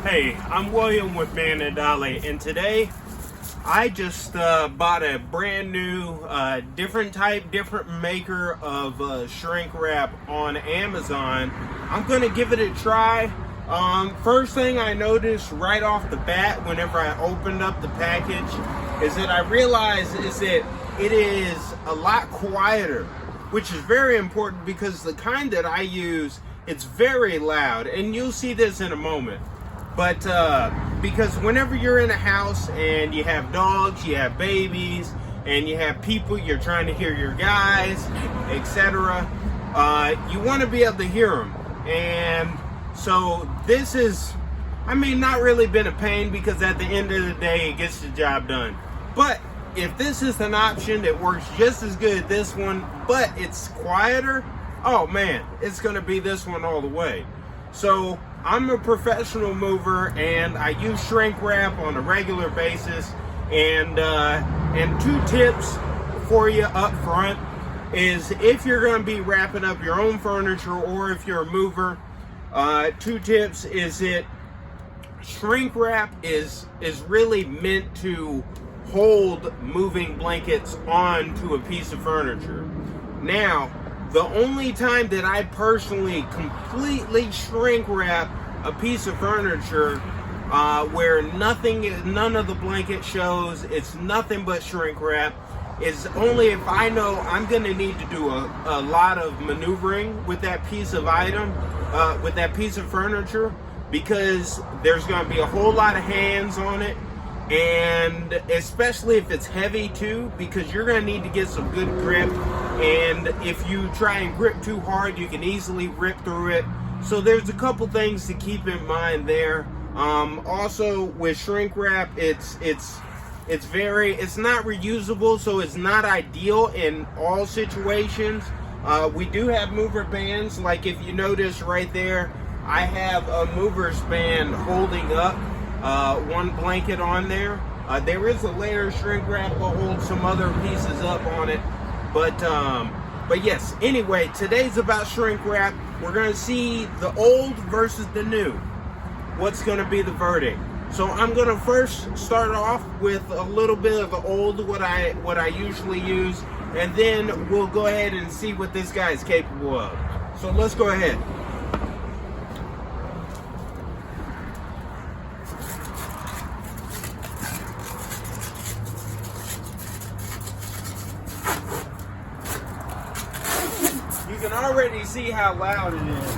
Hey, I'm William with Man and Dolly, and today I just bought a brand new, different maker of shrink wrap on Amazon. I'm gonna give it a try. First thing I noticed right off the bat whenever I opened up the package is that I realized is that it is a lot quieter, which is very important because the kind that I use, it's very loud, and you'll see this in a moment. But because whenever you're in a house and you have dogs, you have babies, and you have people, you're trying to hear your guys, etc., you want to be able to hear them. And so this is, not really been a pain because at the end of the day, it gets the job done. But if this is an option that works just as good as this one, but it's quieter, oh man, it's going to be this one all the way. So I'm a professional mover and I use shrink wrap on a regular basis. And two tips for you up front is if you're going to be wrapping up your own furniture or if you're a mover, two tips is that shrink wrap is really meant to hold moving blankets onto a piece of furniture. Now, the only time that I personally completely shrink wrap a piece of furniture where none of the blanket shows, it's nothing but shrink wrap, is only if I know I'm going to need to do a lot of maneuvering with that piece of item, with that piece of furniture, because there's going to be a whole lot of hands on it. And especially if it's heavy too, because you're going to need to get some good grip, and if you try and grip too hard, you can easily rip through it. So there's a couple things to keep in mind there. Also with shrink wrap, it's not reusable, so it's not ideal in all situations. We do have mover bands, like if you notice right there, I have a mover band holding up one blanket on there. There is a layer of shrink wrap to hold some other pieces up on it, but yes, anyway, today's about shrink wrap. We're going to see the old versus the new. What's going to be the verdict? So I'm going to first start off with a little bit of the old, what I usually use, and then we'll go ahead and see what this guy is capable of. So let's go ahead. You can already see how loud it is.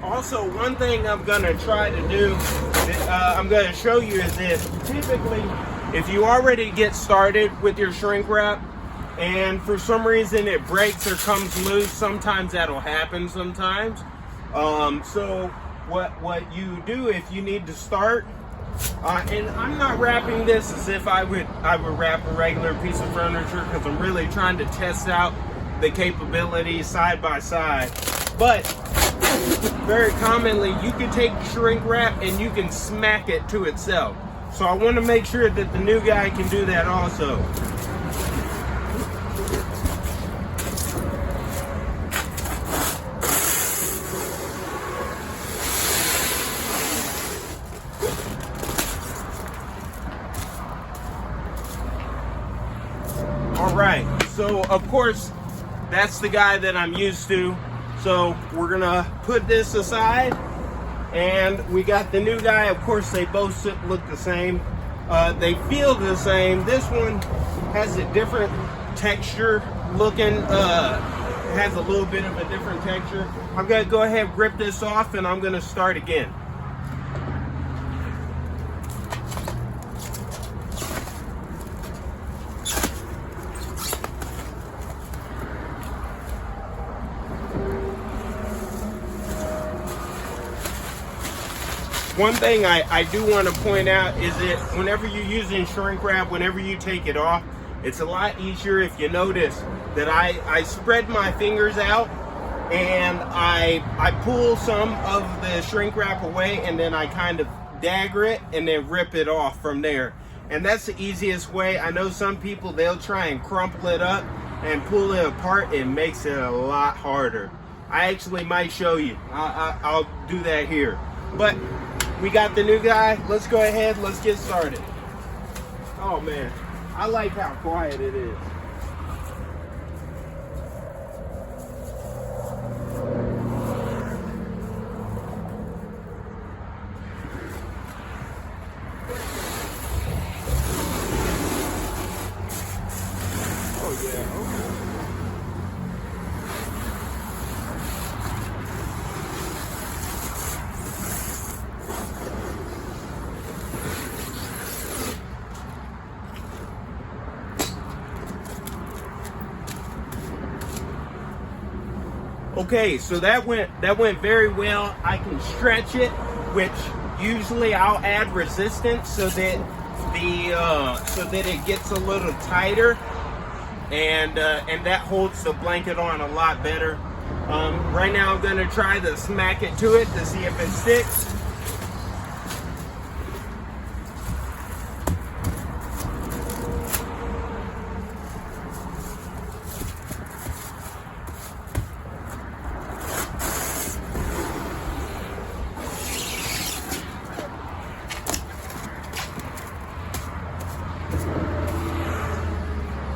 Also, one thing I'm going to try to do, I'm going to show you is this. Typically, if you already get started with your shrink wrap and for some reason it breaks or comes loose, sometimes that'll happen sometimes. So what you do if you need to start, and I'm not wrapping this as if I would wrap a regular piece of furniture because I'm really trying to test out the capabilities side by side. But very commonly, you can take shrink wrap and you can smack it to itself. So I want to make sure that the new guy can do that also. All right, so of course, that's the guy that I'm used to. So we're gonna put this aside, and we got the new guy. Of course, they both look the same. They feel the same. This one has a different texture looking, has a little bit of a different texture. I'm gonna go ahead and rip this off and I'm gonna start again. one thing I do want to point out is that whenever you're using shrink wrap, whenever you take it off, it's a lot easier. If you notice that I spread my fingers out and I pull some of the shrink wrap away, and then I kind of dagger it and then rip it off from there. And that's the easiest way. I know some people, they'll try and crumple it up and pull it apart. It makes it a lot harder. I actually might show you. I'll do that here. But we got the new guy. Let's go ahead. Let's get started. Oh man, I like how quiet it is. Oh yeah, okay. Okay, so that went very well. I can stretch it, which usually I'll add resistance so that it gets a little tighter, and that holds the blanket on a lot better. Right now I'm gonna try to smack it to it to see if it sticks.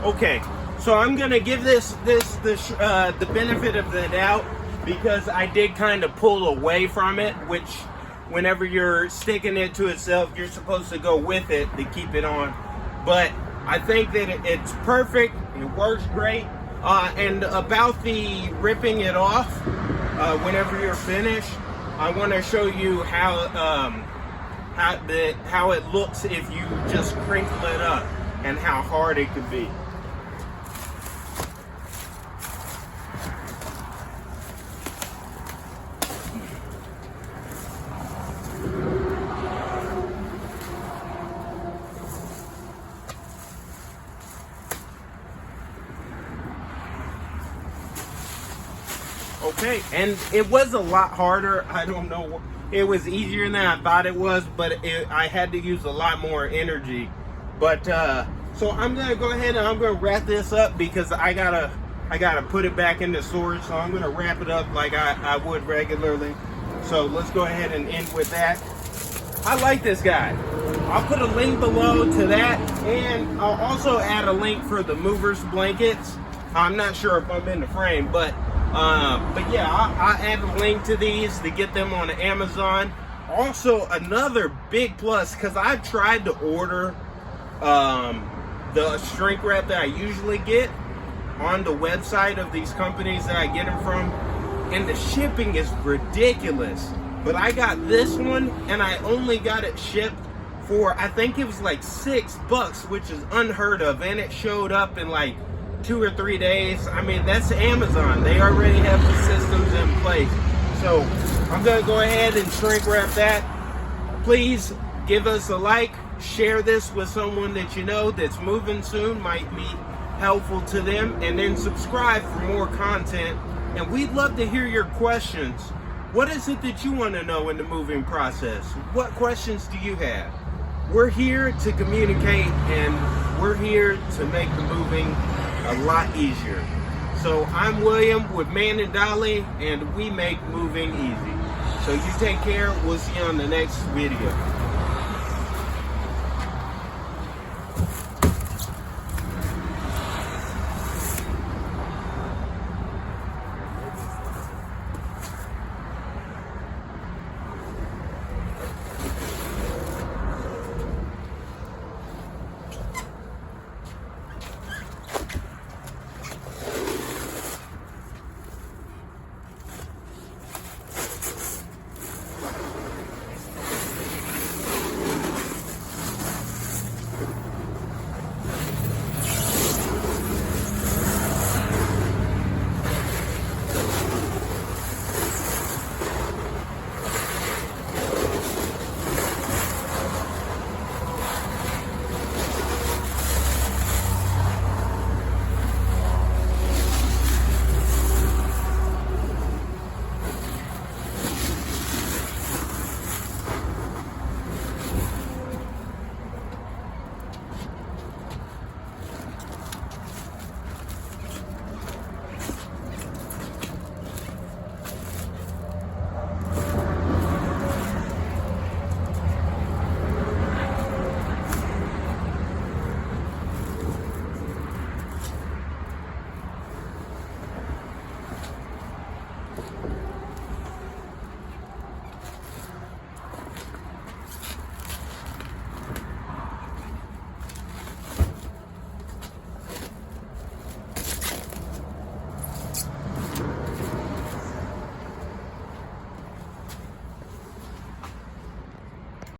Okay, so I'm gonna give this the benefit of the doubt, because I did kind of pull away from it, which whenever you're sticking it to itself, you're supposed to go with it to keep it on. But I think that it's perfect. It works great. And about the ripping it off, whenever you're finished, I want to show you how it looks if you just crinkle it up, and how hard it could be. Okay, and it was a lot harder. I don't know, it was easier than I thought it was, but I had to use a lot more energy. But so I'm gonna go ahead and I'm gonna wrap this up, because I gotta put it back into storage. So I'm gonna wrap it up like I would regularly. So let's go ahead and end with that. I like this guy. I'll put a link below to that, and I'll also add a link for the movers blankets. I'm not sure if I'm in the frame, but yeah, I'll add a link to these to get them on Amazon. Also, another big plus, because I've tried to order the shrink wrap that I usually get on the website of these companies that I get them from, and the shipping is ridiculous. But I got this one, and I only got it shipped for, I think it was like $6, which is unheard of, and it showed up in like 2 or 3 days. I mean, that's Amazon. They already have the systems in place. So I'm gonna go ahead and shrink wrap that. Please give us a like, share this with someone that you know that's moving soon, might be helpful to them, and then subscribe for more content. And we'd love to hear your questions. What is it that you want to know in the moving process? What questions do you have? We're here to communicate, and we're here to make the moving a lot easier. So I'm William with Man and Dolly, and we make moving easy. So you take care. We'll see you on the next video.